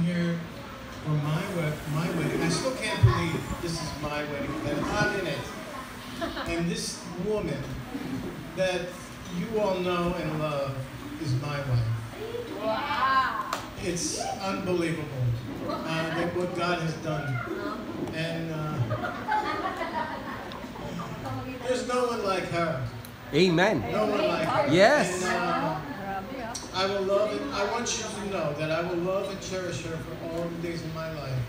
here for my wedding. I still can't believe this is my wedding, that I'm in it. And this woman that you all know and love is my wife. Wow. It's unbelievable what God has done. And there's no one like her. Amen. No one like her. Yes. And, I will love it. I want you to know that I will love and cherish her for all the days of my life.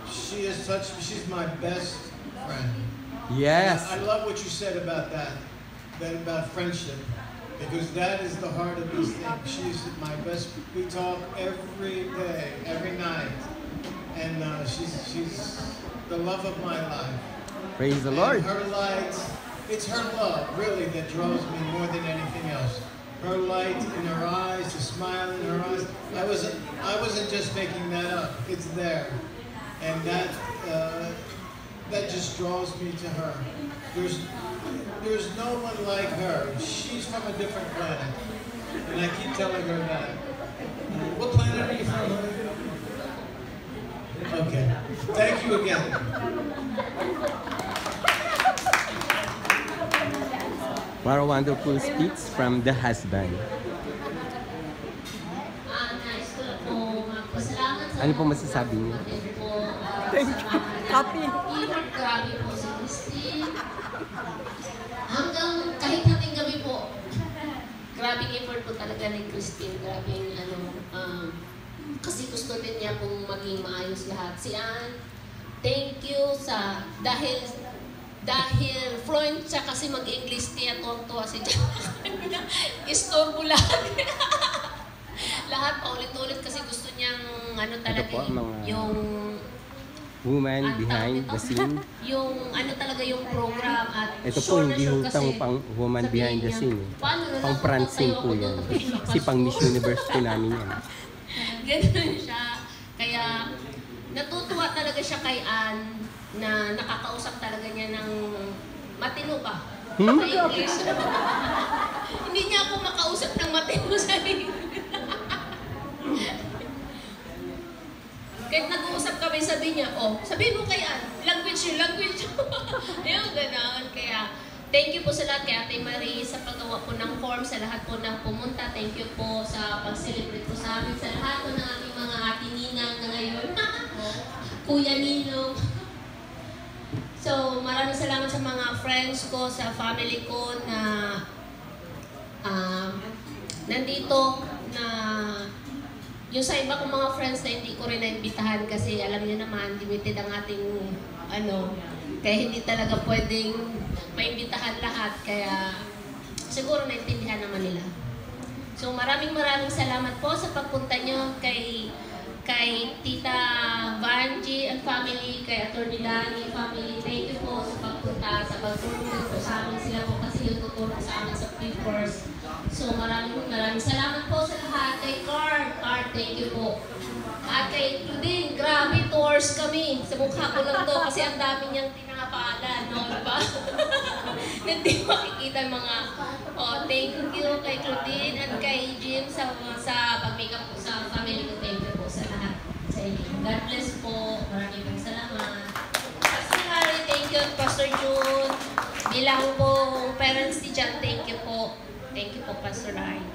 She's my best friend. Yes. I love what you said about that about friendship, because that is the heart of this thing. She's my best. We talk every day, every night, and she's the love of my life. Praise the And Lord. her light, it's her love really that draws me more than anything else. Her light in her eyes, the smile in her eyes. I wasn't just making that up. It's there, and that just draws me to her. There's no one like her. She's from a different planet, and I keep telling her that. What planet are you from? Okay. Thank you again. What a wonderful speech from the husband. Nais ko na po magpasalamat sa Ano po masasabi niyo? Thank you. Copy. Grabe po si Christine. Hanggang kahit hating gabi po, grabe effort po talaga ni Christine. Grabe kasi gusto din niya pong maging maayos lahat. Si Ann, thank you sa dahil fluent siya kasi mag-English, kaya tuwang-tuwa si John. Istorbo lahat. Lahat paulit-ulit kasi gusto niyang talaga po, yung woman behind the scene. Yung talaga yung program at Ito po hindi hutang pang woman behind the scene. Pang Francine po yan. Kasi pang Miss Universe po namin yan. Ganun siya. Kaya natutuwa talaga siya kay Ann na nakakausap talaga niya ng matino ba? Sa English. Hindi niya ako makausap ng matino sa English. Kahit nag-uusap kami, sabi niya, sabi mo kay Ann, language. Ayun, gano'n. Kaya, thank you po sa lahat kay Ate Marie sa paggawa po ng form, sa lahat po ng pumunta. Thank you po sa pag-celebrate po sa amin, sa lahat po ng aming mga ate ninang na ngayon. Kuya Nino. So, maraming salamat sa mga friends ko, sa family ko na nandito na yung sa iba kong mga friends na hindi ko rin naimbitahan kasi alam niyo naman, limited ang ating kaya hindi talaga pwedeng maimbitahan lahat, kaya siguro naintindihan naman nila. So maraming salamat po sa pagpunta nyo kay Tita Vanji and family, kay Atty. Lani family. Thank you po sa pagpunta, sa pagtulong po sa amin. Sila po kasi yung tutulong sa amin sa papers. So maraming salamat po sa lahat. Kay Card, thank you po. At kay Claudine, grabe, tours kami. Sa mukha ko lang to kasi ang dami niyang tinangapalan, no? Diba? Hindi makikita yung mga, thank you kay Claudine at kay Jim sa pag-makeup po sa family ko. Thank you po sa lahat. Sa inyo. God bless po. Maraming salamat. Pastor Harry, thank you. Pastor June. Bilang po parents ni John, thank you po. Thank you po, Pastor Harry.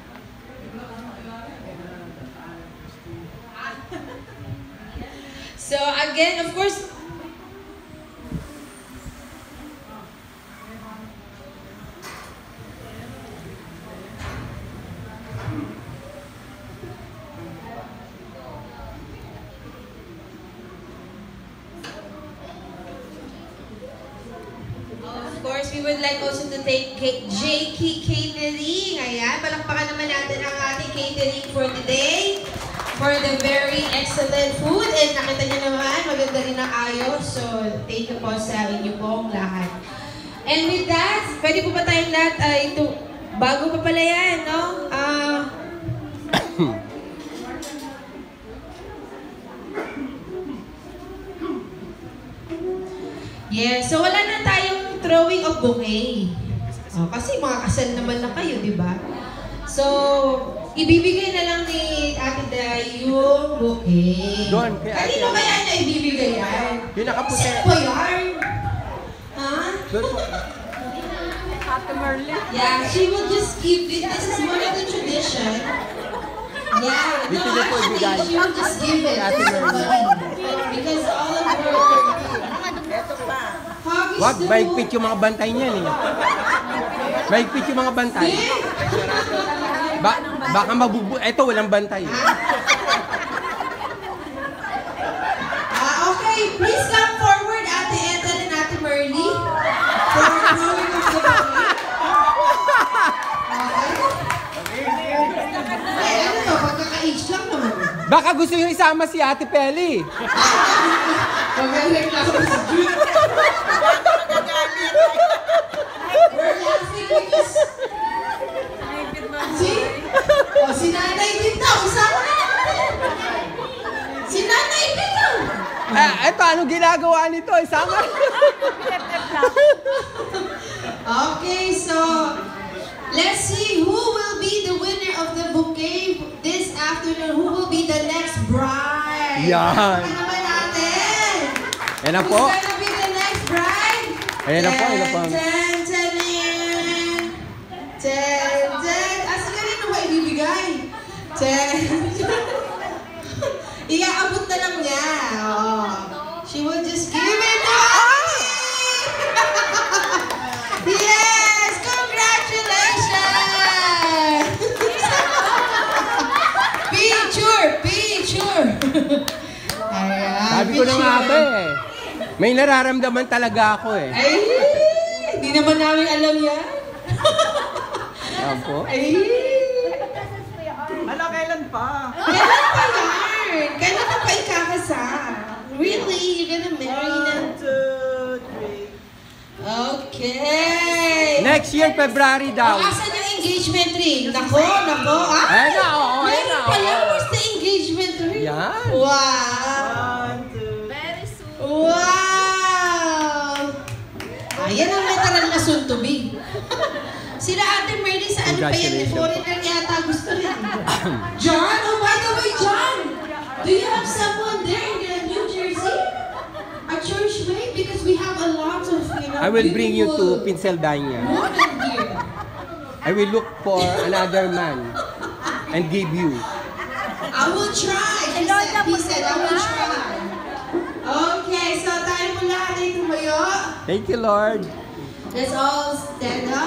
So again, of course, we would like also to thank JK Catering. Ayan, palakpakan naman natin ang ating catering for today. For the very excellent food. And nakita niyo naman, maganda rin ang ayos. So, thank you po sa inyo pong lahat. And with that, pwede po ba tayong lahat, bago pa pala yan, no? Yes, so wala na tayong throwing of bouquet. Kasi mga kasal naman na kayo, di ba? So, ibibigay na lang ni Ate Day yung bouquet. Doon, kay Ate Kanino Ano. kaya niya ibibigay yan? Yung nakaputi. Sino ba yan? Ha? Doon po. Yeah, she will just give it. This is one of the tradition. Yeah, Dito no, niyo po actually, ibigay. she will just give it. Ate Merly. Because all of her... Huggies Wag, do- maigpit yung mga bantay niyan eh. Maigpit yung mga bantay. Baka Eto, walang bantay. Okay, please come forward, Ate Ethel and Ate Merly. For throwing of the bouquet. Okay. Ay, ano to? Pagkaka-age lang naman. Baka gusto nyo isama si Ate Peli. Magaling lang ako sa June. We're laughing because... See? Oh, si Nanay din daw. Isama na natin. Si Nanay din daw. Eto, anong ginagawa nito? Isama. Okay, so... Let's see who will be the winner of the bouquet this afternoon. Who will be the next bride? Yan. Ano naman natin? Yan na po. Who's gonna be the next bride? Ayan na po, ayan na po. Ten, ten, ten, ten. Asa kanino ba ibibigay? Ten. Iaabot na lang niya. Oh. She will just give it to us. Yes! Congratulations! Picture! Ayan, Sabi ko na nga ba eh. May nararamdaman talaga ako eh. Ay, hindi naman namin alam yan. Yan po. Ay, Ano, kailan pa? kailan pa yan? Kailan ka pa ikakasal? Really? You're gonna marry them? 1, 2, 3. Okay. Next year, February daw. Asan yung engagement ring? Nako. Ah, Ayan na, oo, ayan meron na, pala. oo. Where's the engagement ring? Yan. Wow. 1, 2. Wow! Ayan ang literal na soon-to-be. Sila Ate Merly, saan pa yan? Congratulations. Foreigner yata gusto rin. John? Oh, by the way, John! Do you have someone there in New Jersey? A church mate? Because we have a lot of, I will bring you to beautiful Pennsylvania. women here. I will look for another man and give you. I will try. He said, I will try. Okay, so tayo mula ay tumayo. Thank you, Lord. Let's all stand up.